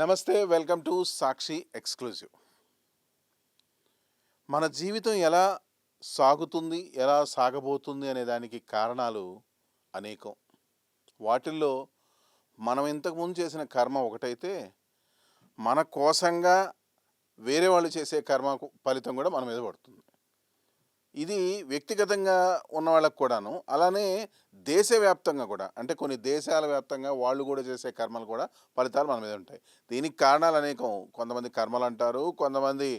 నమస్తే, welcome to Sakshi exclusive. మన జీవితం ఎలా సాగుతుంది, ఎలా సాగబోతుంది అనే దానికి కారణాలు అనేకం. వాటిల్లో మనం ఇంతకుముందు చేసిన కర్మ ఒకటైతే, మన కోసంగా వేరే వాళ్ళు చేసే కర్మ ఫలితం కూడా మన మీద పడుతుంది. ఇది వ్యక్తిగతంగా ఉన్న వాళ్ళకు కూడాను, అలానే దేశవ్యాప్తంగా కూడా, అంటే కొన్ని దేశాల వ్యాప్తంగా వాళ్ళు కూడా చేసే కర్మలు కూడా ఫలితాలు మన మీద ఉంటాయి. దీనికి కారణాలు అనేకం. కొంతమంది కర్మలు అంటారు, కొంతమంది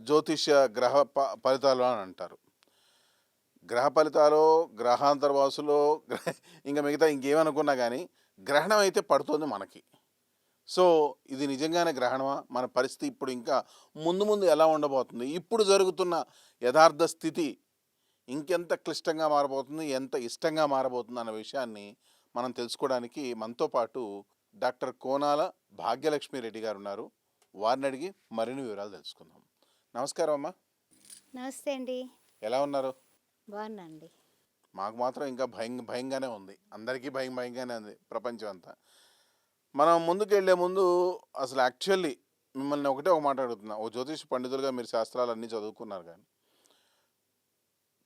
జ్యోతిష్య గ్రహ ఫలితాలు అని అంటారు. గ్రహ ఫలితాలు, గ్రహాంతరవాసులో ఇంకా మిగతా ఇంకేమనుకున్నా కానీ గ్రహణం అయితే పడుతుంది మనకి. సో ఇది నిజంగానే గ్రహణమా? మన పరిస్థితి ఇప్పుడు ఇంకా ముందు ముందు ఎలా ఉండబోతుంది? ఇప్పుడు జరుగుతున్న యథార్థ స్థితి ఇంకెంత క్లిష్టంగా మారబోతుంది, ఎంత ఇష్టంగా మారబోతుంది అన్న విషయాన్ని మనం తెలుసుకోవడానికి మనతో పాటు డాక్టర్ కోనాల భాగ్యలక్ష్మి రెడ్డి గారు ఉన్నారు. వారిని అడిగి మరిన్ని వివరాలు తెలుసుకుందాం. నమస్కారం అమ్మా. నమస్తే అండి. ఎలా ఉన్నారు? బాగున్నా అండి. మాకు మాత్రం ఇంకా భయంగానే ఉంది. అందరికీ భయంగానే ఉంది ప్రపంచం అంతా. మనం ముందుకు వెళ్ళే ముందు అసలు యాక్చువల్లీ మిమ్మల్ని ఒక మాట అడుగుతున్నా. ఓ జ్యోతిష్ పండితులుగా మీరు శాస్త్రాలు అన్నీ చదువుకున్నారు, కానీ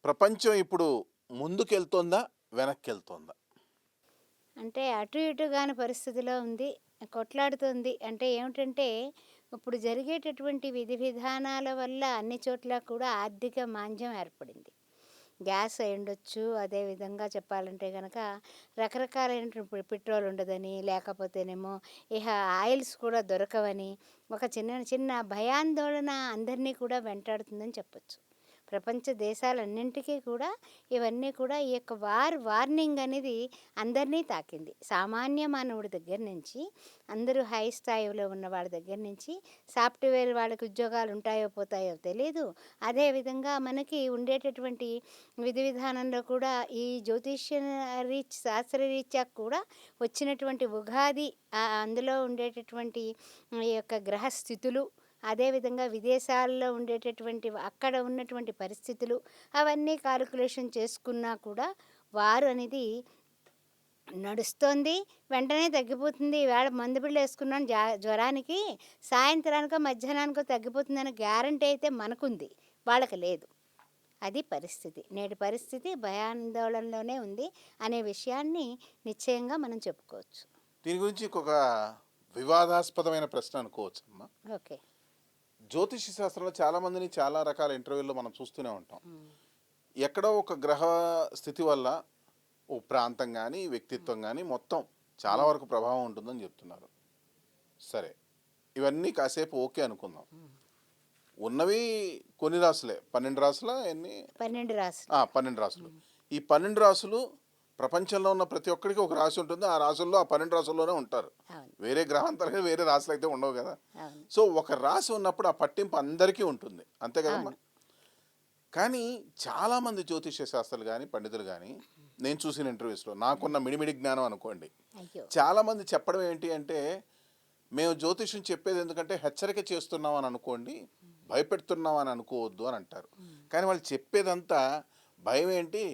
ప్రపంచం ఇప్పుడు ముందుకెళ్తోందా, వెనక్కి వెళ్తోందా? అంటే అటు ఇటు కాని పరిస్థితిలో ఉంది, కొట్లాడుతుంది. అంటే ఏమిటంటే ఇప్పుడు జరిగేటటువంటి విధి విధానాల వల్ల అన్ని చోట్ల కూడా ఆర్థిక మాంద్యం ఏర్పడింది. గ్యాస్ అయి ఉండొచ్చు, అదేవిధంగా చెప్పాలంటే కనుక రకరకాలైనటువంటి పెట్రోల్ ఉండదని, లేకపోతేనేమో ఇక ఆయిల్స్ కూడా దొరకవని, ఒక చిన్న చిన్న భయాందోళన అందరినీ కూడా వెంటాడుతుందని చెప్పొచ్చు. ప్రపంచ దేశాలన్నింటికీ కూడా ఇవన్నీ కూడా ఈ యొక్క వార్నింగ్ అనేది అందరినీ తాకింది. సామాన్య మానవుడి దగ్గర నుంచి, అందరూ హై స్థాయిలో ఉన్న వాళ్ళ దగ్గర నుంచి, సాఫ్ట్వేర్ వాళ్ళకి ఉద్యోగాలు ఉంటాయో పోతాయో తెలియదు. అదేవిధంగా మనకి ఉండేటటువంటి విధి విధానంలో కూడా ఈ జ్యోతిష్య శాస్త్రరీత్యా కూడా వచ్చినటువంటి ఉగాది, అందులో ఉండేటటువంటి ఈ యొక్క గ్రహస్థితులు, అదేవిధంగా విదేశాల్లో ఉండేటటువంటి అక్కడ ఉన్నటువంటి పరిస్థితులు, అవన్నీ కాలిక్యులేషన్ చేసుకున్నా కూడా వారు అనేది నడుస్తోంది, వెంటనే తగ్గిపోతుంది. ఈవేళ మందు బిళ్ళ వేసుకున్నాను జ్వరానికి, సాయంత్రానికో మధ్యాహ్నానికో తగ్గిపోతుందనే గ్యారంటీ అయితే మనకుంది, వాళ్ళకి లేదు. అది పరిస్థితి. నేటి పరిస్థితి భయాందోళనలోనే ఉంది అనే విషయాన్ని నిశ్చయంగా మనం చెప్పుకోవచ్చు. దీని గురించి ఒక వివాదాస్పదమైన ప్రశ్న అనుకోవచ్చు అమ్మా. ఓకే. జ్యోతిష శాస్త్రంలో చాలామందిని చాలా రకాల ఇంటర్వ్యూల్లో మనం చూస్తూనే ఉంటాం. ఎక్కడో ఒక గ్రహ స్థితి వల్ల ఓ ప్రాంతం కానీ, వ్యక్తిత్వం కానీ మొత్తం చాలా వరకు ప్రభావం ఉంటుందని చెప్తున్నారు. సరే, ఇవన్నీ కాసేపు ఓకే అనుకుందాం. ఉన్నవి కొన్ని రాసులే, 12 రాసులా ఎన్ని? 12 రాసులు. 12 రాసులు. ఈ 12 రాసులు ప్రపంచంలో ఉన్న ప్రతి ఒక్కరికి ఒక రాశి ఉంటుంది. ఆ రాసుల్లో ఆ 12 రాసుల్లోనే ఉంటారు. వేరే గ్రహాంతరంగా వేరే రాశులు అయితే ఉండవు కదా. సో ఒక రాశి ఉన్నప్పుడు ఆ పట్టింపు అందరికీ ఉంటుంది, అంతే కదమ్మా. కానీ చాలామంది జ్యోతిష్య శాస్త్రాలు కానీ, పండితులు కానీ, నేను చూసిన ఇంటర్వ్యూస్లో నాకున్న మిడిమిడి జ్ఞానం అనుకోండి, చాలామంది చెప్పడం ఏంటి అంటే, మేము జ్యోతిష్యం చెప్పేది ఎందుకంటే హెచ్చరిక చేస్తున్నాం అని అనుకోండి, భయపెడుతున్నాం అని అనుకోవద్దు అని అంటారు. కానీ వాళ్ళు చెప్పేదంతా భయం ఏంటి,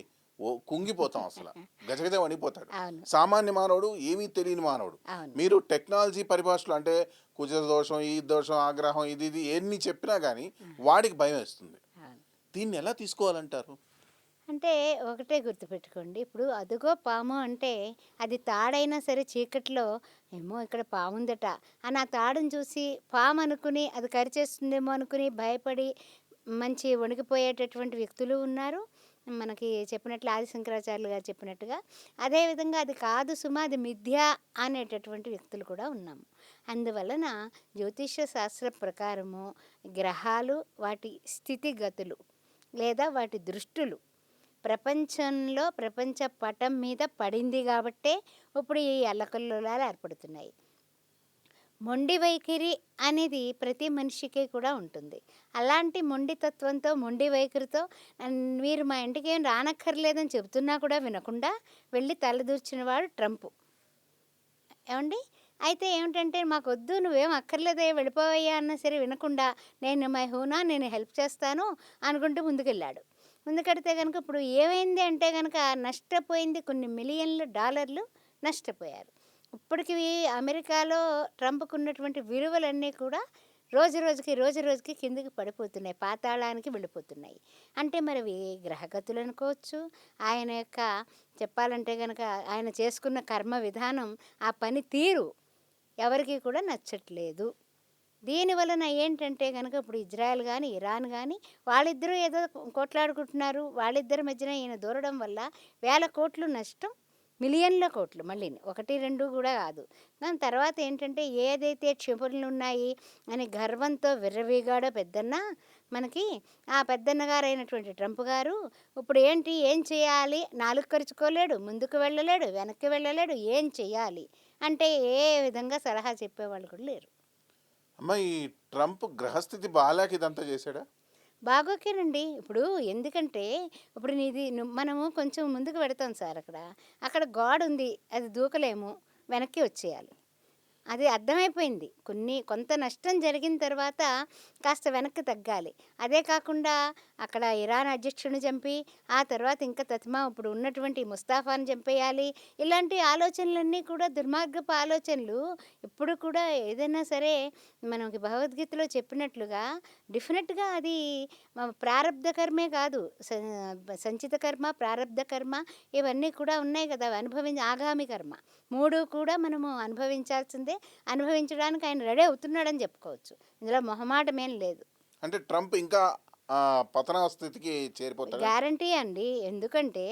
కుంగిపోతాం, అసలు గజగజ వణిపోతాడు సామాన్య మానవుడు, ఏమీ తెలియని మానవుడు. మీరు టెక్నాలజీ పరిభాషలో అంటే కుజ దోషం, ఈ దోషం, ఆగ్రహం, ఇది ఎన్ని చెప్పినా కానీ వాడికి భయం వేస్తుంది. దీన్ని ఎలా తీసుకోవాలంటారు? అంటే ఒకటే గుర్తుపెట్టుకోండి, ఇప్పుడు అదుగో పాము అంటే అది తాడైనా సరే చీకట్లో ఏమో ఇక్కడ పాముందట అని ఆ తాడుని చూసి పాము అనుకుని అది కరిచేస్తుందేమో అనుకుని భయపడి మంచి వణికిపోయేటటువంటి వ్యక్తులు ఉన్నారు. మనకి చెప్పినట్లు ఆదిశంకరాచార్యులు గారు చెప్పినట్టుగా, అదేవిధంగా అది కాదు సుమా, అది మిథ్య అనేటటువంటి వ్యక్తులు కూడా ఉన్నాము. అందువలన జ్యోతిష శాస్త్ర ప్రకారము గ్రహాలు, వాటి స్థితిగతులు లేదా వాటి దృష్టులు ప్రపంచంలో, ప్రపంచ పటం మీద పడింది కాబట్టే ఇప్పుడు ఈ అల్లకల్లోలాలు ఏర్పడుతున్నాయి. మొండి వైఖరి అనేది ప్రతి మనిషికి కూడా ఉంటుంది. అలాంటి మొండితత్వంతో, మొండి వైఖరితో మీరు మా ఇంటికి ఏం రానక్కర్లేదని చెబుతున్నా కూడా వినకుండా వెళ్ళి తలదూర్చిన వాడు ట్రంప్. ఏమండి? అయితే ఏమిటంటే, మాకొద్దు, నువ్వేం అక్కర్లేదే, వెళ్ళిపోవయ్యా అన్నా సరే వినకుండా, నేను మై హూనా, నేను హెల్ప్ చేస్తాను అనుకుంటూ ముందుకెళ్ళాడు. ముందుకెడితే కనుక ఇప్పుడు ఏమైంది అంటే కనుక నష్టపోయింది కొన్ని మిలియన్ల డాలర్లు నష్టపోయారు. ఇప్పటికి అమెరికాలో ట్రంప్‌కు ఉన్నటువంటి విలువలన్నీ కూడా రోజు రోజుకి కిందకి పడిపోతున్నాయి. పాతాళానికి వెళ్ళిపోతున్నాయి. అంటే మరి అవి గ్రహగతులు అనుకోవచ్చు. ఆయన యొక్క చెప్పాలంటే గనక ఆయన చేసుకున్న కర్మ విధానం, ఆ పని తీరు ఎవరికీ కూడా నచ్చట్లేదు. దీని వలన ఏంటంటే గనక ఇప్పుడు ఇజ్రాయెల్ గాని, ఇరాన్ గాని వాళ్ళిద్దరూ ఏదో కొట్లాడుకుంటున్నారు. వాళ్ళిద్దరి మధ్యన ఈయన దూరడం వల్ల వేల కోట్లు నష్టం. మిలియన్ల కోట్లు మళ్ళీను. 1, 2 గూడా గాదు. దాని తర్వాత ఏంటంటే ఏదైతే క్షిపణులున్నాయి అని గర్వంతో విర్రవీగాడో పెద్దన్న, మనకి ఆ పెద్దన్నగారైనటువంటి ట్రంప్ గారు ఇప్పుడు ఏంటి, ఏం చేయాలి? నాలుక కరుచుకోలేడు, ముందుకు వెళ్ళలేడు, వెనక్కి వెళ్ళలేడు. ఏం చెయ్యాలి? అంటే ఏ విధంగా సలహా చెప్పేవాళ్ళు కూడా లేరు. అమ్మ ఈ ట్రంప్ గ్రహస్థితి బాగాలేక ఇదంతా చేశాడా? బాగోకేనండి. ఇప్పుడు ఎందుకంటే, ఇప్పుడు మనము కొంచెం ముందుకు వెడతాం సార్ అక్కడ. అక్కడ గోడుంది. అది దూకలేము. వెనక్కి వచ్చేయాలి. అది అర్థమైపోయింది. కొంత నష్టం జరిగిన తర్వాత కాస్త వెనక్కి తగ్గాలి. అదే కాకుండా అక్కడ ఇరాన్ అధ్యక్షుడిని చంపి, ఆ తర్వాత ఇంకా ఇప్పుడు ఉన్నటువంటి ముస్తాఫాని చంపేయాలి. ఇలాంటి ఆలోచనలన్నీ కూడా దుర్మార్గపు ఆలోచనలు. ఇప్పుడు కూడా ఏదైనా సరే మనకి భగవద్గీతలో చెప్పినట్లుగా డెఫినెట్‌గా అది ప్రారబ్ధ కర్మే కాదు. సంచిత కర్మ, ప్రారబ్ధ కర్మ ఇవన్నీ కూడా ఉన్నాయి కదా! ఆగామి కర్మ. 3 కూడా మనము అనుభవించాల్సిందే. అనుభవించడానికి ఆయన రెడీ అవుతున్నాడని చెప్పుకోవచ్చు. ఇందులో మొహమాటమేం లేదు. అంటే ట్రంప్ ఇంకా పతన స్థితికి చేరిపోతాడా? గ్యారంటీ అండి. ఎందుకంటే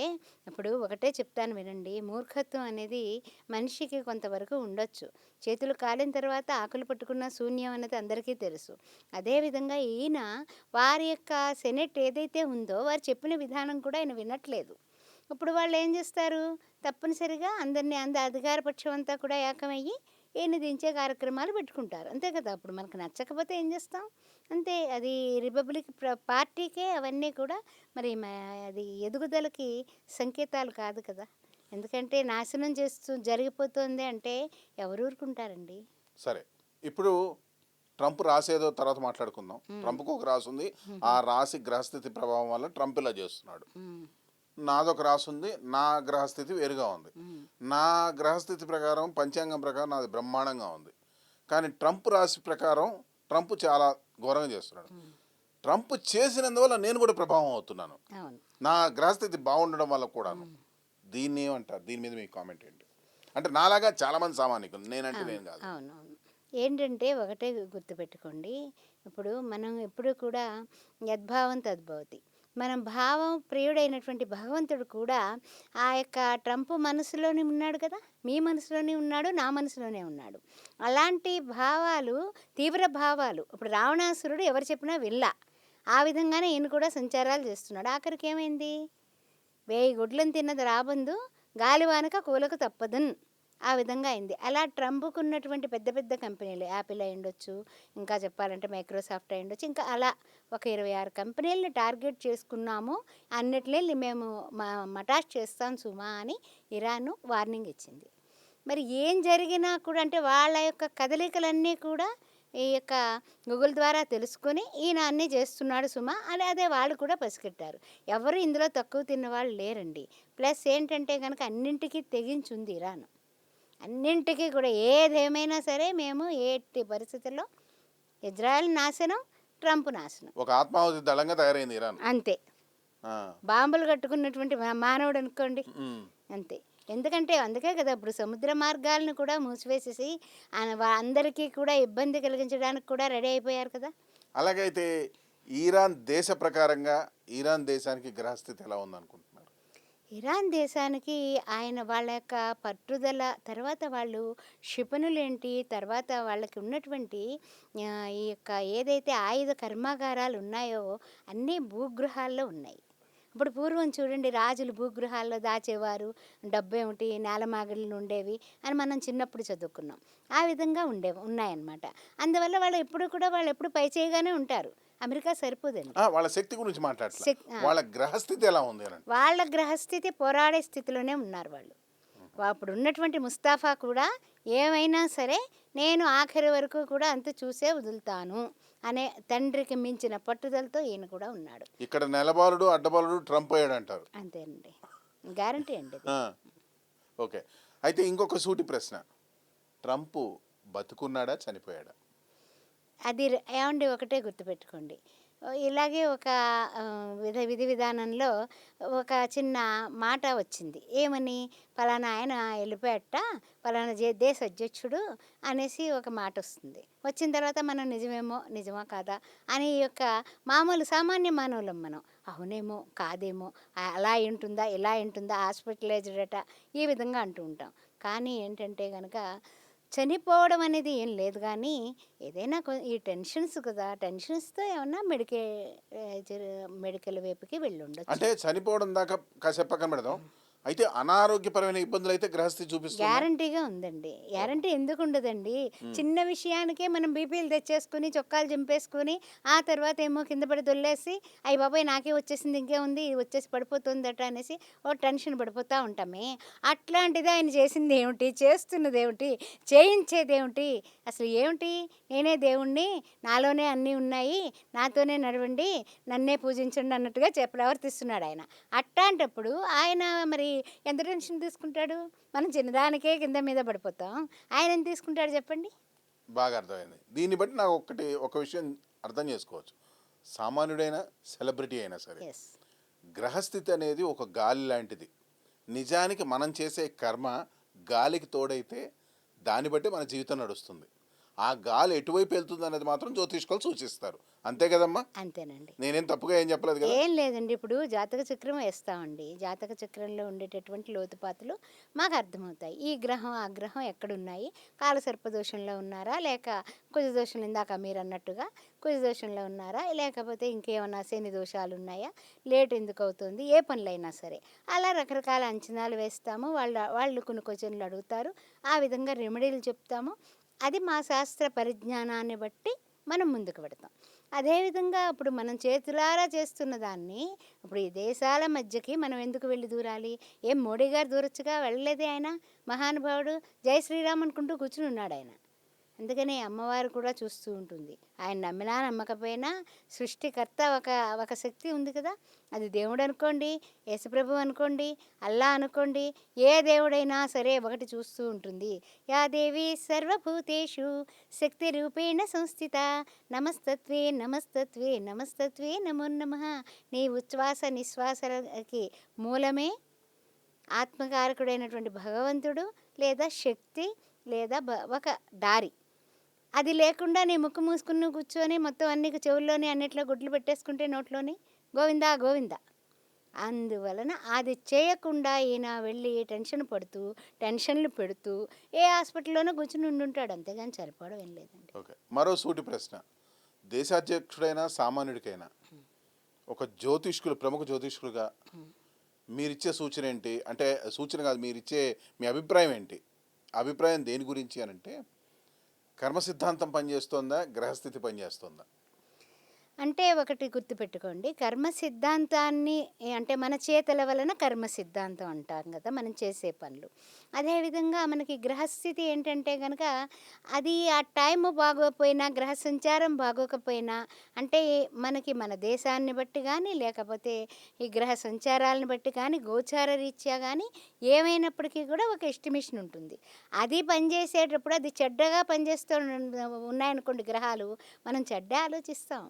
ఇప్పుడు ఒకటే చెప్తాను వినండి. మూర్ఖత్వం అనేది మనిషికి కొంతవరకు ఉండొచ్చు. చేతులు కాలిన తర్వాత ఆకులు పట్టుకున్న శూన్యం అన్నది అందరికీ తెలుసు. అదేవిధంగా ఈయన వారి యొక్క సెనెట్ ఏదైతే ఉందో వారు చెప్పిన విధానం కూడా ఆయన వినట్లేదు. ఇప్పుడు వాళ్ళేం జేస్తారు, తప్పనిసరిగా అధికార పక్షం అంతా కూడా ఏకమయ్యి ఈయన్ని దించే కార్యక్రమాలు పెట్టుకుంటారు. అంతే కదా! అప్పుడు మనకు నచ్చకపోతే ఏం జేస్తాం? అంతే. అది రిపబ్లిక్ పార్టీకే అవన్నీ కూడా మరి అది ఎదుగుదలకి సంకేతాలు కాదు కదా! ఎందుకంటే నాశనం జరిగిపోతుంది అంటే ఎవరు ఊరుకుంటారండి? సరే. ఇప్పుడు ట్రంప్ రాసేదో తర్వాత మాట్లాడుకుందాం. ట్రంప్‌కు ఒక రాసి ఉంది. ఆ రాశి గ్రహస్థితి ప్రభావం వల్ల ట్రంప్ ఇలా చేస్తున్నాడు. హ్మ్. నాదొక రాసి ఉంది. నా గ్రహస్థితి వేరుగా ఉంది. హ్మ్. నా గ్రహస్థితి ప్రకారం పంచాంగం ప్రకారం నాది బ్రహ్మాండంగా ఉంది. కానీ ట్రంప్ రాశి ప్రకారం ట్రంప్ చాలా ఘోరంగా చేస్తున్నాడు. ట్రంప్ చేసినందువల్ల నేను కూడా ప్రభావం అవుతున్నాను. అవును. నా గ్రహస్థితి బాగుండడం వల్ల కూడాను. దీన్ని ఏమంటారు? దీని మీద మీ కామెంట్ ఏంటి? అంటే నాలాగా చాలామంది సామాన్యులు, నేనంటే నేను కాదు. అవునవును. ఏంటంటే ఒకటే గుర్తుపెట్టుకోండి. ఇప్పుడు మనం ఎప్పుడూ కూడా యద్భావం తద్భవతి. మనం భావం ప్రియుడైనటువంటి భగవంతుడు కూడా ఆ యొక్క ట్రంప్ మనసులోనే ఉన్నాడు కదా! మీ మనసులోనే ఉన్నాడు. నా మనసులోనే ఉన్నాడు. అలాంటి భావాలు, తీవ్ర భావాలు. ఇప్పుడు రావణాసురుడు ఎవరు చెప్పినా వినలా. ఆ విధంగానే ఈయన కూడా సంచారాలు చేస్తున్నాడు. ఆఖరికి ఏమైంది? 1000 గుడ్లను తిన్నది రాబందు, గాలివానక కూలకు తప్పదున్. ఆ విధంగా అయింది. అలా ట్రంప్‌కున్నటువంటి పెద్ద పెద్ద కంపెనీలు యాపిల్ అయ్యుండొచ్చు, ఇంకా చెప్పాలంటే మైక్రోసాఫ్ట్ అయ్యుండొచ్చు. ఇంకా అలా ఒక 26 కంపెనీలని టార్గెట్ చేసుకున్నాము. అన్నిటిని మేము మటాష్ చేస్తాం సుమా అని ఇరాను వార్నింగ్ ఇచ్చింది. మరి ఏం జరిగినా కూడా అంటే వాళ్ళ యొక్క కదలికలన్నీ కూడా ఈ యొక్క గూగుల్ ద్వారా తెలుసుకొని ఈయన అన్నీ చేస్తున్నాడు సుమా అని అదే వాళ్ళు కూడా పసిగట్టారు. ఎవరు ఇందులో తక్కువ తిన్నవాళ్ళు లేరండి. ప్లస్ ఏంటంటే గనక అన్నింటికి తెగించుంది ఇరాన్. అన్నింటికి కూడా ఏదేమైనా సరే మేము ఎట్టి పరిస్థితుల్లో ఇజ్రాయెల్ నాశనం, ట్రంప్ నాశనం. ఒక ఆత్మాహుతి దళంగా తయారైంది ఇరాన్. అంతే. ఆ. బాంబులు కట్టుకున్నటువంటి మానవుడు అనుకోండి. ఉమ్. అంతే. ఎందుకంటే అందుకే కదా ఇప్పుడు సముద్ర మార్గాలను కూడా మూసివేసేసి అందరికీ కూడా ఇబ్బంది కలిగించడానికి కూడా రెడీ అయిపోయారు కదా! అలాగైతే ఇరాన్ దేశ ప్రకారంగా ఇరాన్ దేశానికి గ్రహస్థితి ఎలా ఉందనుకుంటున్నారు? ఇరాన్ దేశానికి వాళ్ళ యొక్క పట్టుదల, తర్వాత వాళ్ళు క్షిపణులేంటి, తర్వాత వాళ్ళకి ఉన్నటువంటి ఈ యొక్క ఏదైతే ఆయుధ కర్మాగారాలు ఉన్నాయో అన్నీ భూగృహాల్లో ఉన్నాయి. ఇప్పుడు పూర్వం చూడండి రాజులు భూగృహాల్లో దాచేవారు. డబ్బేమిటి నేలమాగిళ్ళు ఉండేవి అని మనం చిన్నప్పుడు చదువుకున్నాం. ఆ విధంగా ఉన్నాయన్నమాట. అందువల్ల వాళ్ళు ఎప్పుడు పైచేయిగానే ఉంటారు. అమెరికా సరిపోదండి. వాళ్ళ శక్తి గురించి మాట్లాడట్లా. ఆ. వాళ్ళ గ్రహస్థితి ఎలా ఉంది అని. వాళ్ళ గ్రహస్థితి పోరాడే స్థితిలోనే ఉన్నారు వాళ్ళు. అప్పుడు ఉన్నటువంటి ముస్తాఫా కూడా ఏమైనా సరే నేను ఆఖరి వరకు కూడా అంత చూసే వదులుతాను అనే తండ్రికి మించిన పట్టుదలతో ఈయన కూడా ఉన్నాడు. ఇక్కడ నెలబాలుడు అడ్డబాలుడు ట్రంప్ అయ్యాడు అంటారు. అంతేనండి. గ్యారంటీ అండి అది. ఓకే. అయితే ఇంకొక సూటి ప్రశ్న. ట్రంప్ బతుకున్నాడా, చనిపోయాడా? అది ఏమండి ఒకటే గుర్తుపెట్టుకోండి. ఇలాగే ఒక విధి విధానంలో ఒక చిన్న మాట వచ్చింది. ఏమని? పలానా ఆయన ఎళ్ళిపోయాడట, పలానా దేశ అధ్యక్షుడు అనేసి ఒక మాటొస్తుంది. వచ్చిన తర్వాత మనం నిజమేమో, నిజమా కాదా అని ఈ యొక్క మామూలు సామాన్య మానవులం మనం. అవునేమో, కాదేమో, అలా అయ్యుంటుందా, ఇలా అయ్యుంటుందా, హాస్పిటలైజ్డ్ అట, ఈ విధంగా అంటూ ఉంటాం. కానీ ఏంటంటే గనక చనిపోవడం అనేది ఏం లేదు గానీ, ఏదైనా ఈ టెన్షన్స్ కదా! టెన్షన్స్‌తో ఏమన్నా మెడికల్ వైపుకి వెళ్ళుండొచ్చు. అంటే చనిపోవడం దాకా కాసేపు పక్కన పెడదాం. అయితే అనారోగ్యపరమైన ఇబ్బందులైతే గ్రహస్థితి చూపిస్తుందా? గ్యారంటీగా ఉందండి. ఓహో! గ్యారంటీ ఎందుకుండదండి? హ్మ్. చిన్న విషయానికే మనం బీపీలు తెచ్చేసుకొని, చొక్కాలు చింపేసుకొని, ఆ తర్వాతేమో కింద పడి దొర్లేసి, అయ్య బాబోయ్! నాకే వచ్చేసింది ఇంకేముంది, ఇది వచ్చేసి పడిపోతుందట అనేసి ఓ టెన్షన్ పడిపోతా ఉంటామే. అట్లాంటిది ఆయన చేసిందేమిటి? చేస్తున్నదేమిటి? చేయించేదేమిటి? అసలు ఏమిటి? నేనే దేవుడిని, నాలోనే అన్నీ ఉన్నాయి, నాతోనే నడవండి, నన్నే పూజించండి అన్నట్టుగా ప్రవర్తిస్తున్నాడాయన. అట్టాంటప్పుడు ఆయన మరి ఎంత టెన్షన్ తీసుకుంటాడు? మనం చిన్నదానికే కింద మీద పడిపోతాం. ఆయన ఎంత తీసుకుంటాడు చెప్పండి? బాగా అర్థమైంది. దీన్ని బట్టి నాకు ఒక విషయం అర్థం చేసుకోవచ్చు. సామాన్యుడైనా, సెలబ్రిటీ అయినా సరే, యెస్. గ్రహస్థితి అనేది ఒక గాలి లాంటిది. నిజానికి మనం చేసే కర్మ గాలికి తోడైతే దాన్ని బట్టి మన జీవితం నడుస్తుంది. ఆ గాలి ఎటువైపు వెళ్తుందనేది మాత్రం జ్యోతిష్కులు సూచిస్తారు. అంతే కదమ్మా? అంతేనండి. నేనేం తప్పుగా ఏం చెప్పలేదు కదా? ఏం లేదండి. ఇప్పుడు జాతక చక్రం వేస్తామండి. జాతక చక్రంలో ఉండేటటువంటి లోతుపాతులు మాకు అర్థమవుతాయి. ఈ గ్రహం, ఆ గ్రహం ఎక్కడున్నాయి? కాలసర్పదోషంలో ఉన్నారా? లేక కుజదోషం ఇందాక మీరన్నట్టుగా కుజదోషంలో ఉన్నారా? లేకపోతే ఇంకేమన్నా శని దోషాలున్నాయా? లేట్ ఎందుకవుతుంది? ఏ పనులైనా సరే. అలా రకరకాల అంచనాలు వేస్తాము. వాళ్ళు కొన్ని క్వెషన్‌లు అడుగుతారు. ఆ విధంగా రెమెడీలు చెప్తాము. అది మా శాస్త్ర పరిజ్ఞానాన్ని బట్టి మనం ముందుకు పెడతాం. అదేవిధంగా ఇప్పుడు మనం చేతులారా చేస్తున్న దాన్ని ఇప్పుడు ఈ దేశాల మధ్యకి మనం ఎందుకు వెళ్ళి దూరాలి? ఏం మోడీ గారు దూరొచ్చుగా, వెళ్ళలేదే ఆయన. మహానుభావుడు జై శ్రీరామ్ అనుకుంటూ కూర్చుని ఉన్నాడు ఆయన. అందుకనే అమ్మవారు కూడా చూస్తూ ఉంటుంది. ఆయన నమ్మినా నమ్మకపోయినా సృష్టికర్త ఒక శక్తి ఉంది కదా! అది దేవుడు అనుకోండి, యేసుప్రభు అనుకోండి, అల్లా అనుకోండి, ఏ దేవుడైనా సరే ఒకటి చూస్తూ ఉంటుంది. యా దేవి సర్వభూతేషు శక్తి రూపేణ సంస్థిత నమస్తత్వే నమస్తత్వే నమస్తత్వే నమో నమః. నీ ఉచ్ఛ్వాస నిశ్వాసలకి మూలమే ఆత్మకారకుడైనటువంటి భగవంతుడు, లేదా శక్తి, లేదా ఒక దారి. అది లేకుండా నీ ముక్కు మూసుకుని నువ్వు కూర్చొని మొత్తం అన్ని చెవుల్లోని అన్నిట్లో గుడ్లు పెట్టేసుకుంటే నోట్లోని గోవిందా గోవిందా. అందువలన అది చేయకుండా ఈయన వెళ్ళి టెన్షన్ పడుతూ, టెన్షన్లు పెడుతూ ఏ హాస్పిటల్లోనో కూర్చుని ఉండుంటాడు. అంతేగాని సరిపోవడం ఏం లేదండి. ఓకే. మరో సూటి ప్రశ్న. దేశాధ్యక్షుడైనా, సామాన్యుడికైనా ఒక జ్యోతిష్కులు, ప్రముఖ జ్యోతిష్కులుగా మీరిచ్చే సూచన ఏంటి? అంటే సూచన కాదు, మీరిచ్చే మీ అభిప్రాయం ఏంటి? అభిప్రాయం దేని గురించి అనంటే, కర్మ సిద్ధాంతం పనిచేస్తోందా, గ్రహస్థితి పనిచేస్తోందా? అంటే ఒకటి గుర్తుపెట్టుకోండి. కర్మ సిద్ధాంతాన్ని అంటే మన చేతల వలన కర్మ సిద్ధాంతం అంటాం గదా! మనం చేసే పనులు. అదేవిధంగా మనకి గ్రహస్థితి ఏంటంటే గనక అది ఆ టైము బాగోకపోయినా, గ్రహ సంచారం బాగోకపోయినా అంటే మనకి మన దేశాన్ని బట్టి గానీ, లేకపోతే ఈ గ్రహ సంచారాలను బట్టి కానీ, గోచార రీత్యా గానీ ఏమైనప్పటికీ కూడా ఒక ఎస్టిమేషన్ ఉంటుంది. అది పనిచేసేటప్పుడు అది చెడ్డగా పనిచేస్తూ ఉన్నాయనుకోండి గ్రహాలు, మనం చెడ్డే ఆలోచిస్తాం.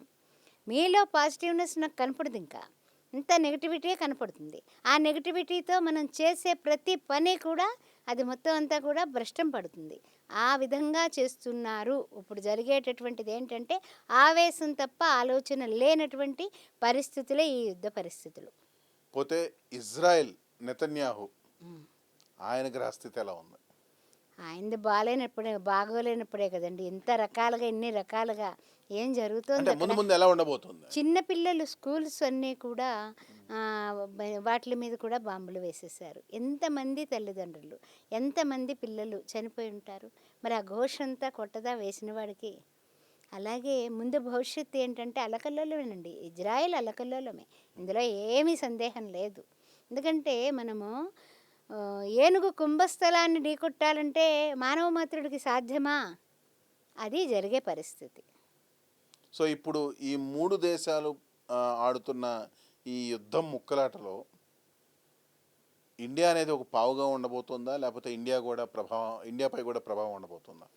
మీలో పాజిటివ్‌నెస్ నాకు కనపడదింకా. అంతా నెగటివిటీయే కనపడుతుంది. ఆ నెగటివిటీతో మనం చేసే ప్రతి పని కూడా అది మొత్తం అంతా కూడా భ్రష్టం పడుతుంది. ఆ విధంగా చేస్తున్నారు. ఇప్పుడు జరిగేటటువంటిదేంటంటే ఆవేశం తప్ప ఆలోచన లేనటువంటి పరిస్థితులే ఈ యుద్ధ పరిస్థితులు. పోతే ఇజ్రాయెల్ నెతన్యాహు హ్మ్. ఆయన గ్రహస్థితి ఎలా ఉంది? ఆయనది బాగోలేనప్పుడే కదండీ! ఇంత రకాలుగా, ఇన్ని రకాలుగా ఏం అంటే జరుగుతోందక్కడ? ముందు ముందు ఎలా ఉండబోతుంది? చిన్న పిల్లలు స్కూల్స్ అన్నీ కూడా వాటిల మీద కూడా బాంబులు వేసేశారు. ఎంతమంది తల్లిదండ్రులు, ఎంతమంది పిల్లలు చనిపోయి ఉంటారు. మరి ఆ ఘోష అంతా కొట్టదా వేసిన వాడికి? అలాగే ముందు భవిష్యత్తు ఏంటంటే అల్లకల్లోలమేనండి. ఇజ్రాయెల్ అల్లకల్లోలమే. ఇందులో ఏమీ సందేహం లేదు. ఎందుకంటే మనము ఏనుగు కుంభస్థలాన్ని ఢీకొట్టాలంటే మానవ మాత్రుడికి సాధ్యమా? అది జరిగే పరిస్థితి. సో ఇప్పుడు ఈ 3 దేశాలు ఆడుతున్న ఈ యుద్ధం ముక్కలాటలో ఇండియా అనేది ఒక పావుగా ఉండబోతుందా? లేకపోతే ఇండియాపై కూడా ప్రభావం ఉండబోతుందా?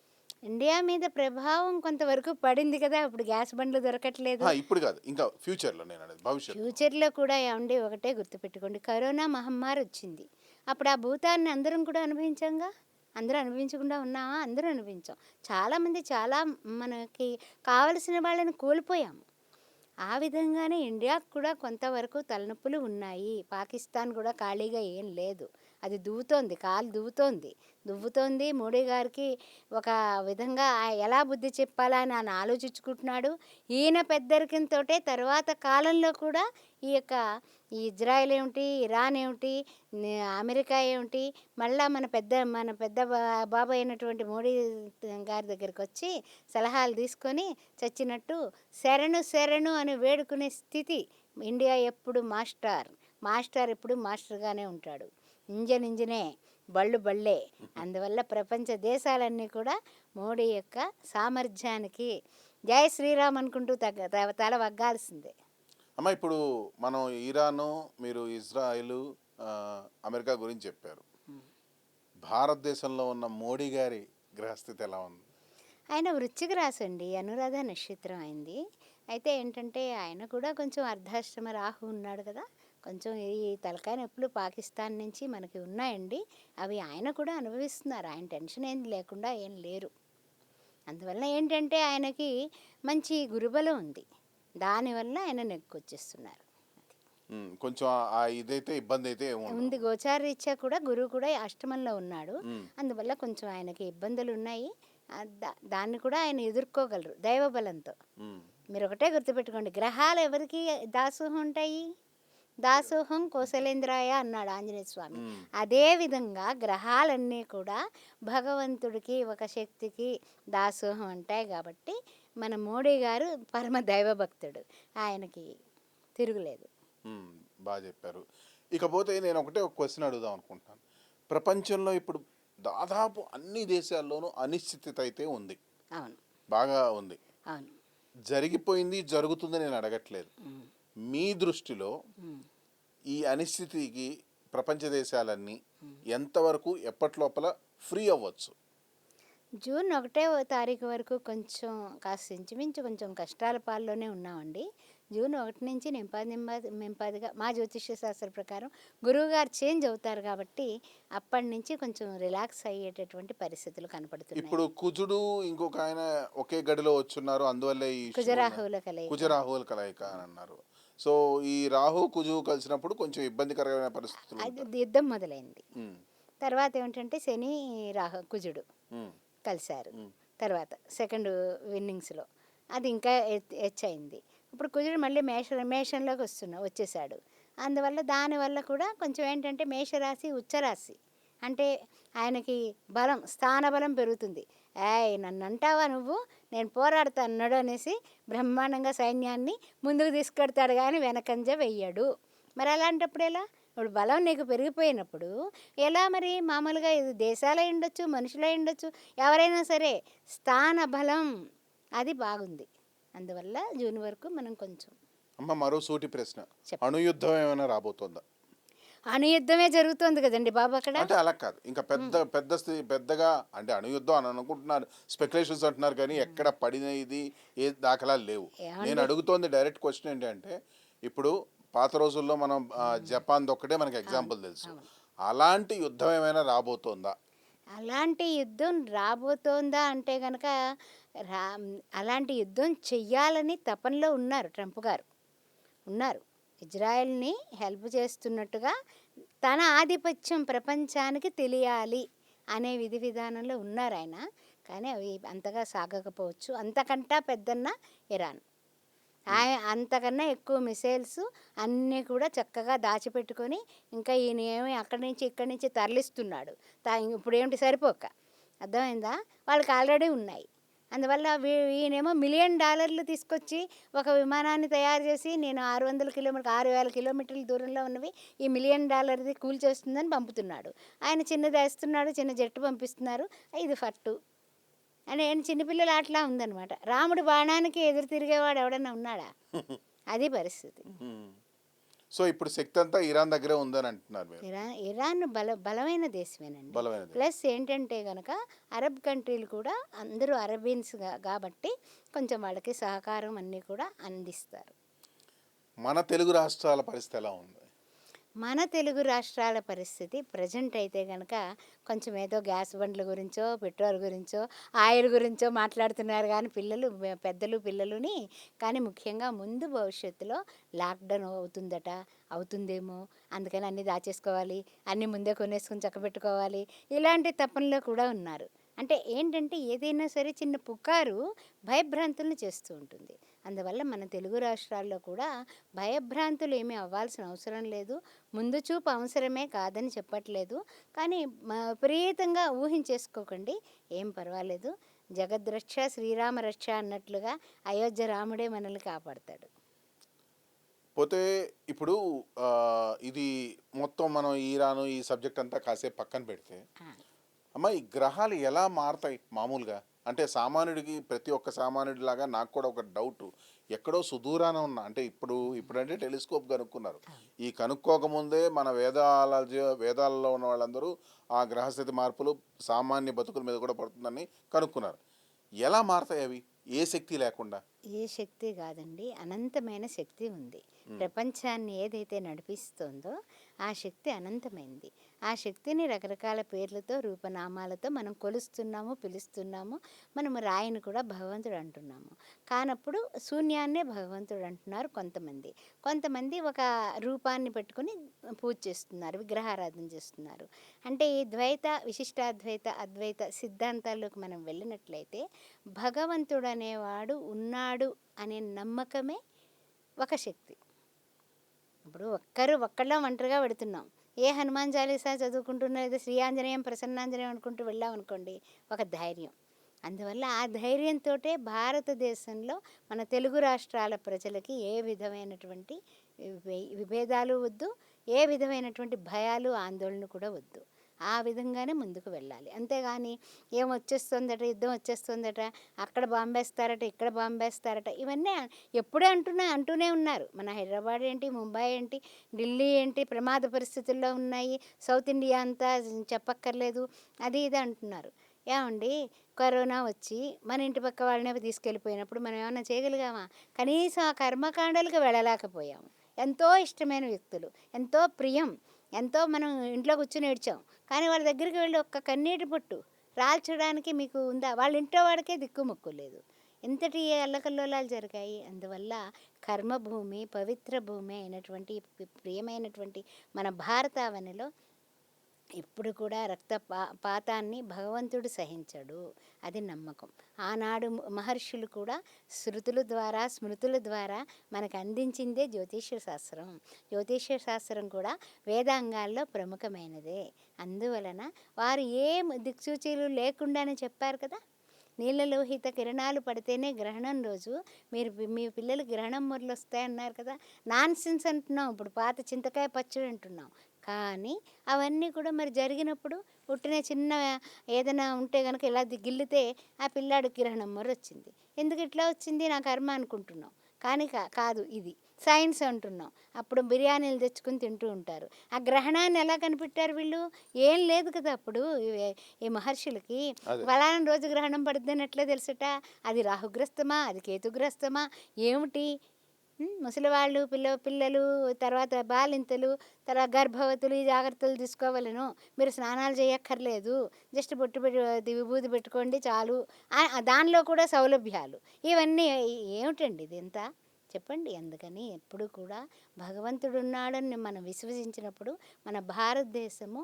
ఇండియా మీద ప్రభావం కొంతవరకు పడింది కదా! ఇప్పుడు గ్యాస్ బండ్లు దొరకట్లేదు. ఇప్పుడు కాదు. ఇంకా ఫ్యూచర్‌లో నేననేది భవిష్యత్తులో. ఫ్యూచర్‌లో కూడా ఏవండీ ఒకటే గుర్తుపెట్టుకోండి. కరోనా మహమ్మారి వచ్చింది. అప్పుడు ఆ భూతాన్ని అందరం కూడా అనుభవించాంగా. అందరూ అనుభవించకుండా ఉన్నామా? అందరూ అనుభవించాం. చాలామంది చాలా మనకి కావలసిన వాళ్ళని కోల్పోయాము. ఆ విధంగానే ఇండియాకు కూడా కొంతవరకు తలనొప్పులు ఉన్నాయి. పాకిస్తాన్ కూడా ఖాళీగా ఏం లేదు. అది దువ్వుతోంది. కాలు దువ్వుతోంది. మోడీ గారికి ఒక విధంగా ఎలా బుద్ధి చెప్పాలా అని ఆయన ఆలోచించుకుంటున్నాడు. ఈయన పెద్దరికంతోటే తర్వాత కాలంలో కూడా ఈ యొక్క ఈ ఇజ్రాయెల్ ఏమిటి, ఇరాన్ ఏమిటి, అమెరికా ఏమిటి, మళ్ళా మన పెద్ద బాబు అయినటువంటి మోడీ గారి దగ్గరికొచ్చి సలహాలు తీసుకొని చచ్చినట్టు శరణు శరణు అని వేడుకునే స్థితి. ఇండియా ఎప్పుడు మాస్టర్ ఎప్పుడు మాస్టర్గానే ఉంటాడు. ఇంజనే, బళ్ళు బళ్ళే. అందువల్ల ప్రపంచ దేశాలన్నీ కూడా మోడీ యొక్క సామర్థ్యానికి జై శ్రీరామ్ అనుకుంటూ తల వగ్గాల్సిందే. అమ్మ ఇప్పుడు మనం ఇరాను, మీరు ఇజ్రాయెలు, అమెరికా గురించి చెప్పారు. భారతదేశంలో ఉన్న మోడీ గారి గ్రహస్థితి ఎలా ఉంది? ఆయన వృశ్చిక రాశండి. అనురాధ నక్షత్రం అయింది. అయితే ఏంటంటే ఆయన కూడా కొంచెం అర్ధాష్టమ రాహు ఉన్నాడు కదా! కొంచెం ఈ తలకాయ నొప్పులు పాకిస్తాన్ నుంచి మనకి ఉన్నాయండి. అవి ఆయన కూడా అనుభవిస్తున్నారు. ఆయన టెన్షన్ ఏం లేకుండా ఏం లేరు. అందువల్ల ఏంటంటే ఆయనకి మంచి గురుబలం ఉంది. దానివల్ల ఆయన నెగ్గుకొచ్చేస్తున్నారు. కొంచెం ఆ ఇదైతే ఇబ్బందైతే ఉంది. గోచారరీత్యా కూడా గురువు కూడా అష్టమంలో ఉన్నాడు. హ్మ్. అందువల్ల కొంచెం ఆయనకి ఇబ్బందులున్నాయి. దాన్ని కూడా ఆయన ఎదుర్కోగలరు దైవబలంతో. హ్మ్. మీరొకటే గుర్తుపెట్టుకోండి. గ్రహాలు ఎవరికి దాసోహం ఉంటాయి? దాసోహం కోసలేంద్రాయ అన్నాడు ఆంజనేయ స్వామి. హ్మ్. అదే విధంగా గ్రహాలన్నీ కూడా భగవంతుడికి, ఒక శక్తికి దాసోహం ఉంటాయి కాబట్టి మన మోడీ గారు పరమ దైవభక్తుడు. ఆయనకి తిరుగులేదు. బాగా చెప్పారు. ఇకపోతే నేను ఒక క్వశ్చన్ అడుగుదాం అనుకుంటున్నాను. ప్రపంచంలో ఇప్పుడు దాదాపు అన్ని దేశాల్లోనూ అనిశ్చితి అయితే ఉంది. అవును. బాగా ఉంది. అవును. జరిగిపోయింది, జరుగుతుంది నేను అడగట్లేదు. ఉమ్. మీ దృష్టిలో ఉమ్. ఈ అనిశ్చితికి ప్రపంచ దేశాలన్నీ ఎంతవరకు ఎప్పటిలోపల ఫ్రీ అవ్వచ్చు? జూన్ 1వ తారీఖు వరకు కొంచెం కాస్త ఇంచుమించు కొంచెం కష్టాల పాల్లోనే ఉన్నామండి. జూన్ 1 నుంచి నింపాదిగా మా జ్యోతిష్య శాస్త్ర ప్రకారం గురువుగారు చేంజ్ అవుతారు కాబట్టి అప్పటి నుంచి కొంచెం రిలాక్స్ అయ్యేటటువంటి పరిస్థితులు కనపడుతున్నాయి. ఇప్పుడు కుజుడు ఇంకొక ఆయన ఒకే గడిలో వచ్చున్నారు. అందువల్ల ఈ కుజరాహువుల కలయిక. కుజరాహువుల కలయిక అని అన్నారు. సో ఈ రాహు కుజువు కలిసినప్పుడు కొంచెం ఇబ్బందికరమైన పరిస్థితులు అది ఉంటాయి. యుద్ధం మొదలైంది. ఉమ్, తర్వాత ఏమిటంటే శని కుజుడు ఉమ్, కలిశారు. ఉమ్, తర్వాత సెకండ్ ఇన్నింగ్స్లో అది ఇంకా హెచ్చయింది. ఇప్పుడు కుజుడు మళ్ళీ మేషంలోకి వచ్చేసాడు. అందువల్ల దానివల్ల కూడా కొంచెం ఏంటంటే మేషరాశి ఉచ్చరాశి అంటే ఆయనకి స్థానబలం పెరుగుతుంది. నన్ను అంటావా నువ్వు, నేను పోరాడుతా అన్నాడు అనేసి బ్రహ్మాండంగా సైన్యాన్ని ముందుకు తీసుకెడతాడు కానీ వెనకంజ వెయ్యడు. మరి అలాంటప్పుడు ఎలా? ఇప్పుడు బలం నీకు పెరిగిపోయినప్పుడు ఎలా మరి? మామూలుగా ఇది దేశాలై ఉండొచ్చు, మనుషులై ఉండొచ్చు, ఎవరైనా సరే స్థాన బలం అది బాగుంది. అందువల్ల జూన్ వరకు మనం కొంచెం. అమ్మ మరో సూటి ప్రశ్న. చెప్పండి. అణుయుద్ధం ఏమైనా రాబోతుందా? అణుయుద్ధమే జరుగుతోంది కదండి బాబు అక్కడ. అంటే అలా కాదు. ఇంకా పెద్దగా అంటే అణుయుద్ధం అని అనుకుంటున్నారు, స్పెక్యులేషన్స్ అంటున్నారు కానీ ఎక్కడ పడిన ఇది ఏ దాఖలాలు లేవు. ఏమండి? నేను అడుగుతోంది డైరెక్ట్ క్వశ్చన్ ఏంటంటే ఇప్పుడు పాత రోజుల్లో మనం జపాన్ ఒక్కటే మనకి ఎగ్జాంపుల్ తెలుసు. అవును. అలాంటి యుద్ధం ఏమైనా రాబోతోందా? అలాంటి యుద్ధం రాబోతోందా అంటే గనక రా అలాంటి యుద్ధం చెయ్యాలని తపనలో ఉన్నారు ట్రంప్ గారు. ఉన్నారు. ఇజ్రాయెల్ని హెల్ప్ చేస్తున్నట్టుగా తన ఆధిపత్యం ప్రపంచానికి తెలియాలి అనే విధి విధానంలో ఉన్నారు ఆయన. కానీ అవి అంతగా సాగకపోవచ్చు. అంతకంటా పెద్దన్న ఇరాన్. అంతకన్నా ఎక్కువ మిసైల్స్ అన్నీ కూడా చక్కగా దాచిపెట్టుకొని ఇంకా ఈయన ఏమి అక్కడి నుంచి ఇక్కడి నుంచి తరలిస్తున్నాడు. ఇప్పుడు ఏమిటి సరిపోక, అర్థమైందా? వాళ్ళకి ఆల్రెడీ ఉన్నాయి. అందువల్ల ఈయనేమో $1 మిలియన్ తీసుకొచ్చి ఒక విమానాన్ని తయారు చేసి నేను 6,000 కిలోమీటర్ల దూరంలో ఉన్నవి ఈ $1 మిలియన్ కూల్చేస్తుందని పంపుతున్నాడు. ఆయన చిన్నది వేస్తున్నాడు, చిన్న జట్టు పంపిస్తున్నారు. ఇది ఫట్టు అని చిన్నపిల్లల ఆటలా ఉందన్నమాట. రాముడు బాణానికి ఎదురు తిరిగేవాడు ఎవడన్నా ఉన్నాడా? అది పరిస్థితి. సో ఇప్పుడు శక్తి అంతా ఇరాన్ దగ్గరే ఉందని అంటున్నారు మీరు. ఇరాన్ బలమైన దేశమేనండి. బలమైనది. ప్లస్ ఏంటంటే గనక అరబ్ కంట్రీలు కూడా అందరూ అరబియన్స్ కాబట్టి కొంచెం వాళ్ళకి సహకారం అన్నీ కూడా అందిస్తారు. మన తెలుగు రాష్ట్రాల పరిస్థితి ఎలా ఉంది? మన తెలుగు రాష్ట్రాల పరిస్థితి ప్రజెంట్ అయితే గనక కొంచెం ఏదో గ్యాస్ బండ్ల గురించో పెట్రోల్ గురించో ఆయిల్ గురించో మాట్లాడుతున్నారు కానీ పెద్దలు పిల్లలుని, కానీ ముఖ్యంగా ముందు భవిష్యత్తులో లాక్డౌన్ అవుతుందట, అవుతుందేమో, అందుకని అన్నీ దాచేసుకోవాలి, అన్నీ ముందే కొనేసుకుని చక్కబెట్టుకోవాలి, ఇలాంటి తపనలో కూడా ఉన్నారు. అంటే ఏంటంటే ఏదైనా సరే చిన్న పుకారు భయభ్రాంతులను చేస్తూ ఉంటుంది. అందువల్ల మన తెలుగు రాష్ట్రాల్లో కూడా భయభ్రాంతులు ఏమీ అవ్వాల్సిన అవసరం లేదు. ముందు చూపు అవసరమే, కాదని చెప్పట్లేదు. కానీ విపరీతంగా ఊహించేసుకోకండి, ఏం పర్వాలేదు. జగద్రక్ష శ్రీరామ రక్ష అన్నట్లుగా అయోధ్య రాముడే మనల్ని కాపాడతాడు. పోతే ఇప్పుడు ఇది మొత్తం మనం ఈరాను ఈ సబ్జెక్ట్ అంతా కాసేపు పక్కన పెడితే, అమ్మ ఈ గ్రహాలు ఎలా మారుతాయి మామూలుగా? అంటే సామాన్యుడికి, ప్రతి ఒక్క సామాన్యుడిలాగా నాకు కూడా ఒక డౌట్. ఎక్కడో సుదూరాన ఉన్న, అంటే ఇప్పుడంటే టెలిస్కోప్ కనుక్కున్నారు. ఈ కనుక్కోకముందే మన వేదాలలో ఉన్న వాళ్ళందరూ ఆ గ్రహస్థితి మార్పులు సామాన్య బతుకుల మీద కూడా పడుతుందని కనుక్కున్నారు. ఎలా మారుతాయి అవి ఏ శక్తి లేకుండా? ఏ శక్తి కాదండి, అనంతమైన శక్తి ఉంది. ప్రపంచాన్ని ఏదైతే నడిపిస్తుందో ఆ శక్తి అనంతమైంది. ఆ శక్తిని రకరకాల పేర్లతో రూపనామాలతో మనం కొలుస్తున్నాము, పిలుస్తున్నాము. మనము రాయిని కూడా భగవంతుడు అంటున్నాము. కానప్పుడు శూన్యాన్నే భగవంతుడు అంటున్నారు కొంతమంది ఒక రూపాన్ని పెట్టుకుని పూజ చేస్తున్నారు, విగ్రహారాధన చేస్తున్నారు. అంటే ఈ ద్వైత విశిష్టాద్వైత అద్వైత సిద్ధాంతాల్లోకి మనం వెళ్ళినట్లయితే భగవంతుడు అనేవాడు ఉన్నాడు అనే నమ్మకమే ఒక శక్తి. ఇప్పుడు ఒక్కళ్ళం ఒంటరిగా పెడుతున్నాం, ఏ హనుమాన్ చాలీసా చదువుకుంటున్నా, ఏదో శ్రీ ఆంజనేయం ప్రసన్నాంజనేయం అనుకుంటూ వెళ్ళామనుకోండి, ఒక ధైర్యం. అందువల్ల ఆ ధైర్యంతో భారతదేశంలో మన తెలుగు రాష్ట్రాల ప్రజలకి ఏ విధమైనటువంటి విభేదాలు వద్దు, ఏ విధమైనటువంటి భయాలు ఆందోళన కూడా వద్దు. ఆ విధంగానే ముందుకు వెళ్ళాలి. అంతేగాని ఏమొచ్చేస్తుందట, యుద్ధం వచ్చేస్తుందట, అక్కడ బాంబేస్తారట, ఇక్కడ బాంబేస్తారట, ఇవన్నీ ఎప్పుడే అంటూనే ఉన్నారు. మన హైదరాబాద్ ఏంటి, ముంబై ఏంటి, ఢిల్లీ ఏంటి ప్రమాద పరిస్థితుల్లో ఉన్నాయి, సౌత్ ఇండియా అంతా చెప్పక్కర్లేదు, అది ఇది అంటున్నారు. ఏమండి, కరోనా వచ్చి మన ఇంటి పక్క వాళ్ళనే తీసుకెళ్ళిపోయినప్పుడు మనం ఏమన్నా చేయగలిగామా? కనీసం ఆ కర్మకాండాలకు వెళ్ళలేకపోయాము. ఎంతో ఇష్టమైన వ్యక్తులు, ఎంతో ప్రియం, ఎంతో మనం ఇంట్లో కూర్చుని ఏడ్చాం, కానీ వాళ్ళ దగ్గరికి వెళ్ళి ఒక్క కన్నీటి పొట్టు రాల్చడానికి మీకు ఉందా? వాళ్ళ ఇంట్లో వాడికే దిక్కుమొక్కు లేదు. ఎంతటి అల్లకల్లోలాలు జరిగాయి. అందువల్ల కర్మభూమి, పవిత్ర భూమి అయినటువంటి ప్రియమైనటువంటి మన భారతావనిలో ఇప్పుడు కూడా పాతాన్ని భగవంతుడు సహించడు, అది నమ్మకం. ఆనాడు మహర్షులు కూడా శృతుల ద్వారా స్మృతుల ద్వారా మనకు అందించిందే జ్యోతిష్య శాస్త్రం. జ్యోతిష్య శాస్త్రం కూడా వేదాంగాల్లో ప్రముఖమైనదే. అందువలన వారు ఏం దిక్సూచీలు లేకుండానే చెప్పారు కదా. నీలలోహిత కిరణాలు పడితేనే గ్రహణం రోజు మీ పిల్లలు గ్రహణం మొదలు వస్తాయన్నారు కదా. నాన్ సెన్స్ అంటున్నాం, ఇప్పుడు పాత చింతకాయ పచ్చడి అంటున్నాం. కానీ అవన్నీ కూడా మరి జరిగినప్పుడు పుట్టిన చిన్న ఏదైనా ఉంటే కనుక ఇలా గిల్లితే ఆ పిల్లాడు గ్రహణం మొర వచ్చింది. ఎందుకు ఇట్లా వచ్చింది, నా కర్మ అనుకుంటున్నాం. కానీ కాదు, ఇది సైన్స్ అంటున్నాం. అప్పుడు బిర్యానీలు తెచ్చుకుని తింటూ ఉంటారు. ఆ గ్రహణాన్ని ఎలా కనిపెట్టారు వీళ్ళు? ఏం లేదు కదా అప్పుడు ఈ మహర్షులకి. ఫలానా రోజు గ్రహణం పడుతుందని ఎట్లా తెలుసట? అది రాహుగ్రస్తమా, అది కేతుగ్రస్తమా, ఏమిటి? ముసలివాళ్ళు, పిల్లలు, తర్వాత బాలింతలు, తర్వాత గర్భవతులు ఈ జాగ్రత్తలు తీసుకోవాలను. మీరు స్నానాలు చేయక్కర్లేదు, జస్ట్ విభూతి పెట్టుకోండి చాలు. దానిలో కూడా సౌలభ్యాలు ఇవన్నీ ఏమిటండి ఇదంతా? చెప్పండి. అందుకని ఎప్పుడు కూడా భగవంతుడు ఉన్నాడని మనం విశ్వసించినప్పుడు మన భారతదేశము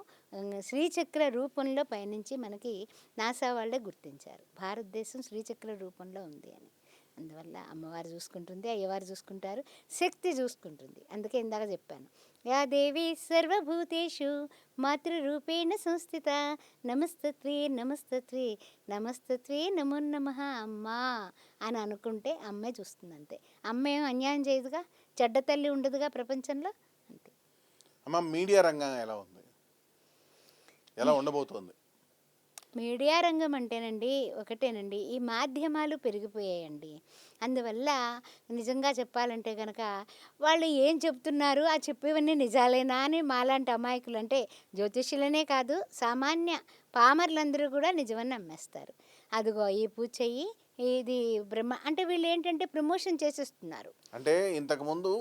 శ్రీచక్ర రూపంలో పయనించి మనకి నాసా వాళ్ళే గుర్తించారు, భారతదేశం శ్రీచక్ర రూపంలో ఉంది అని. అందువల్ల అమ్మవారు చూసుకుంటుంది, అయ్యవారు చూసుకుంటారు, శక్తి చూసుకుంటుంది. అందుకే ఇందాక చెప్పాను, యా దేవి సర్వభూతేషు మాతృరూపేణ సంస్థిత నమస్తత్వే నమస్తత్వే నమస్తత్వే నమో నమః అమ్మా అని అనుకుంటే అమ్మే చూస్తుంది. అంతే. అమ్మ ఏం అన్యాయం చేయదుగా, చెడ్డ తల్లి ఉండదుగా ప్రపంచంలో. అంతే. అమ్మ, మీడియా రంగం ఎలా ఉంది, ఎలా ఉండబోతోంది? మీడియా రంగం అంటేనండి ఒకటేనండి, ఈ మాధ్యమాలు పెరిగిపోయాయండి. అందువల్ల నిజంగా చెప్పాలంటే గనక వాళ్ళు ఏం చెప్తున్నారు, ఆ చెప్పేవన్నీ నిజాలేనా అని మాలాంటి అమాయకులు అంటే జ్యోతిష్యులనే కాదు, సామాన్య పామరులందరూ కూడా నిజమని నమ్మేస్తారు. అదిగో ఈ పూజ చెయ్యి, ఇది బ్రహ్మ అంటే వీళ్ళేంటంటే ప్రమోషన్ చేసేస్తున్నారు. అంటే ఇంతకుముందు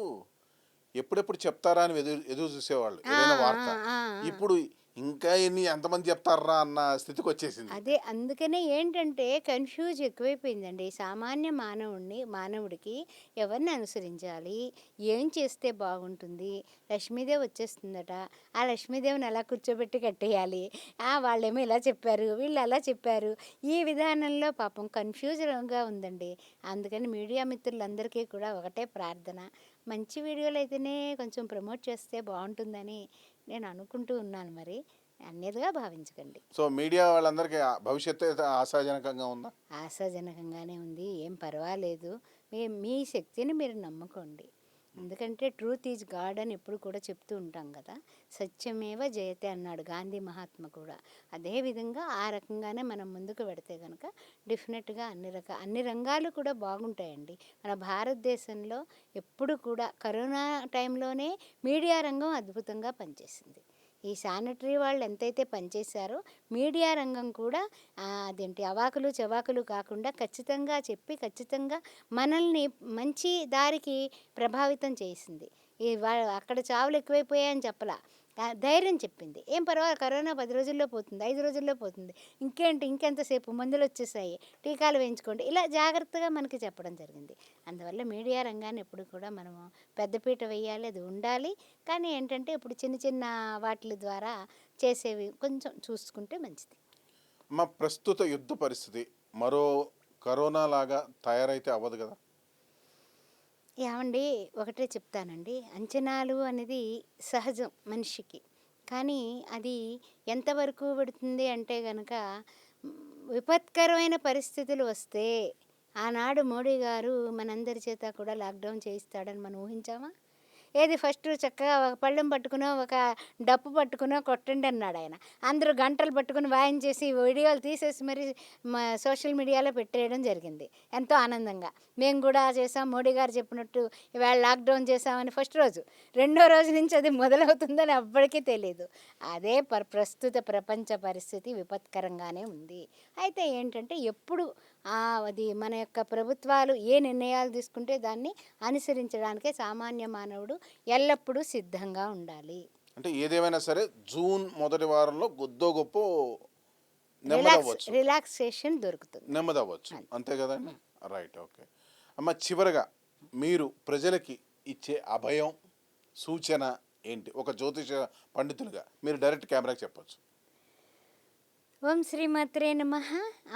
ఎప్పుడెప్పుడు చెప్తారా అని ఎదురు ఎదురు చూసేవాళ్ళు ఆ! ఏదైనా ఆ! వార్త. ఆ! ఆ! ఇప్పుడు ఇంకా ఎన్ని ఎంతమంది చెప్తార్రా అన్న స్థితికొచ్చేసింది. అదే అందుకనే ఏంటంటే కన్‌ఫ్యూజ్ ఎక్కువైపోయిందండి. సామాన్య మానవుడికి ఎవరిని అనుసరించాలి? ఏం చేస్తే బాగుంటుంది? లక్ష్మీదేవి వచ్చేస్తుందట. ఆ లక్ష్మీదేవిని ఎలా కూర్చోబెట్టి కట్టేయాలి? వాళ్ళేమో ఇలా చెప్పారు, వీళ్ళు అలా చెప్పారు. ఈ విధానంలో పాపం కన్‌ఫ్యూజన్‌గా ఉందండి. అందుకని మీడియా మిత్రులందరికీ కూడా ఒకటే ప్రార్థన. మంచి వీడియోలైతేనే కొంచెం ప్రమోట్ చేస్తే బావుంటుందని నేను అనుకుంటూ ఉన్నాను మరి. అన్యథగా భావించకండి. సో, మీడియా వాళ్ళందరికీ భవిష్యత్తు అయితే ఆశాజనకంగా ఉందా? ఆశాజనకంగానే ఉంది. ఏం పర్వాలేదు. మీ శక్తిని మీరు నమ్ముకోండి. ఎందుకంటే ట్రూత్ ఈజ్ గాడ్ అని ఎప్పుడు కూడా చెప్తూ ఉంటాం కదా! సత్యమేవ జయతే అన్నాడు గాంధీ మహాత్మ కూడా. అదే విధంగా ఆ రకంగానే మనం ముందుకు వెడితే గనక డెఫినెట్‌గా అన్ని రంగాలు కూడా బాగుంటాయండి. మన భారతదేశంలో ఎప్పుడు కూడా కరోనా టైంలోనే మీడియా రంగం అద్భుతంగా పనిచేసింది. ఈ శానిటరీ వాళ్ళు ఎంతైతే పనిచేశారో మీడియా రంగం కూడా అదేంటి అవాకులు చవాకులు కాకుండా ఖచ్చితంగా చెప్పి ఖచ్చితంగా మనల్ని మంచి దారికి ప్రభావితం చేసింది. అక్కడ చావులు ఎక్కువైపోయాయని చెప్పలా. ధైర్యం చెప్పింది. ఏం పర్వాలేదు కరోనా 10 రోజుల్లో పోతుంది, 5 రోజుల్లో పోతుంది. ఇంకేంటి ఇంకెంతసేపు మందులొచ్చేసాయి, టీకాలు వేయించుకోండి. ఇలా జాగ్రత్తగా మనకి చెప్పడం జరిగింది. అందువల్ల మీడియా రంగాన్ని ఎప్పుడు కూడా మనము పెద్దపీట వేయాలి, అది ఉండాలి. కానీ ఏంటంటే ఇప్పుడు చిన్న చిన్న వాటిల ద్వారా చేసేవి కొంచెం చూసుకుంటే మంచిది. ప్రస్తుత యుద్ధ పరిస్థితి మరో కరోనా లాగా తయారైతే అవ్వదు గదా! ఏవండీ ఒకటే చెప్తానండి. అంచనాలు అనేది సహజం మనిషికి. కానీ అది ఎంతవరకు పెడుతుంది అంటే గనక హ్మ్, విపత్కరమైన పరిస్థితులు వస్తే ఆనాడు మోడీ గారు మనందరి చేత కూడా లాక్‌డౌన్ చేయిస్తాడని మనం ఊహించామా? ఏది ఫస్టు చక్కగా ఒక పళ్ళెం పట్టుకునో, ఒక డప్పు పట్టుకునో కొట్టండి అన్నాడాయన. అందరూ గంటలు పట్టుకొని వాయించేసి వీడియోలు తీసేసి మరి సోషల్ మీడియాలో పెట్టేయడం జరిగింది. ఎంతో ఆనందంగా. మేము గూడా చేసాం మోడీ గారు చెప్పినట్టు ఇవాళ లాక్‌డౌన్ చేశామని ఫస్ట్ రోజు. రెండో రోజు నుంచి అది మొదలవుతుందని ఎవ్వడికి తెలీదు. అదే ప్రస్తుత ప్రపంచ పరిస్థితి విపత్కరంగానే ఉంది. అయితే ఏంటంటే ఎప్పుడు అది మన యొక్క ప్రభుత్వాలు ఏ నిర్ణయాలు తీసుకుంటే దాన్ని అనుసరించడానికే సామాన్య మానవుడు ఎల్లప్పుడూ సిద్ధంగా ఉండాలి. అంటే ఏదేమైనా సరే జూన్ మొదటి వారంలో కొద్దో గొప్పో నెమ్మదవ్వచ్చు. రిలాక్సేషన్ దొరుకుతుంది. నెమ్మదవ్వచ్చు. అంతే. అంతే గదండీ! రైట్. ఓకే. అమ్మ చివరగా మీరు ప్రజలకి ఇచ్చే అభయం, సూచన ఏంటి? ఒక జ్యోతిష పండితులుగా మీరు డైరెక్ట్ కెమెరాకి చెప్పొచ్చు. ఓం శ్రీమాత్రే నమః.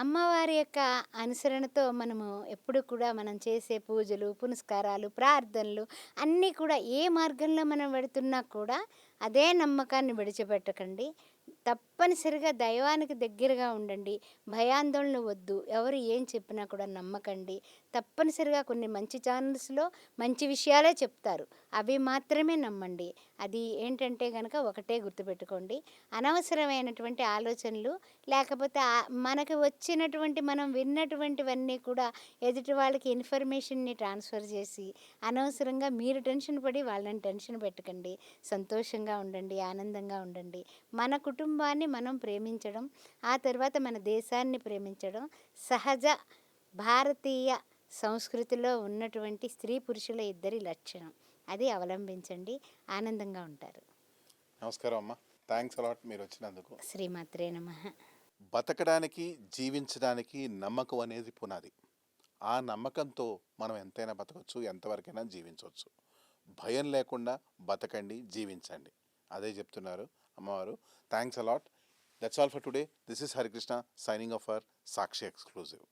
అమ్మవారి యొక్క అనుసరణతో మనము ఎప్పుడు కూడా మనం చేసే పూజలు, పునస్కారాలు, ప్రార్థనలు అన్నీ కూడా ఏ మార్గంలో మనం వెడుతున్నా కూడా అదే నమ్మకాన్ని విడిచిపెట్టకండి. తప్పనిసరిగా దైవానికి దగ్గరగా ఉండండి. భయాందోళన వద్దు. ఎవరు ఏం చెప్పినా కూడా నమ్మకండి. తప్పనిసరిగా కొన్ని మంచి ఛానల్స్‌లో మంచి విషయాలే చెప్తారు. అవి మాత్రమే నమ్మండి. అది ఏంటంటే గనక ఒకటే గుర్తుపెట్టుకోండి. అనవసరమైనటువంటి ఆలోచనలు లేకపోతే మనకు వచ్చినటువంటి మనం విన్నటువంటివన్నీ కూడా ఎదుటి వాళ్ళకి ఇన్ఫర్మేషన్‌ని ట్రాన్స్‌ఫర్ చేసి అనవసరంగా మీరు టెన్షన్ పడి వాళ్ళని టెన్షన్ పెట్టకండి. సంతోషంగా ఉండండి. ఆనందంగా ఉండండి. మన కుటుంబాన్ని మనం ప్రేమించడం, ఆ తర్వాత మన దేశాన్ని ప్రేమించడం సహజ భారతీయ సంస్కృతిలో ఉన్నటువంటి స్త్రీ పురుషుల ఇద్దరి లక్షణం. అది అవలంబించండి. ఆనందంగా ఉంటారు. నమస్కారం అమ్మ. థాంక్స్ అలాట్ మీరొచ్చినందుకు. శ్రీమాత్రే నమః. బతకడానికి, జీవించడానికి నమ్మకం అనేది పునాది. ఆ నమ్మకంతో మనం ఎంతైనా బతకొచ్చు, ఎంతవరకైనా జీవించొచ్చు. భయం లేకుండా బతకండి, జీవించండి. అదే చెప్తున్నారు అమ్మవారు. Thanks a lot. That's all for today. This is Harikrishna signing off for Sakshi exclusive.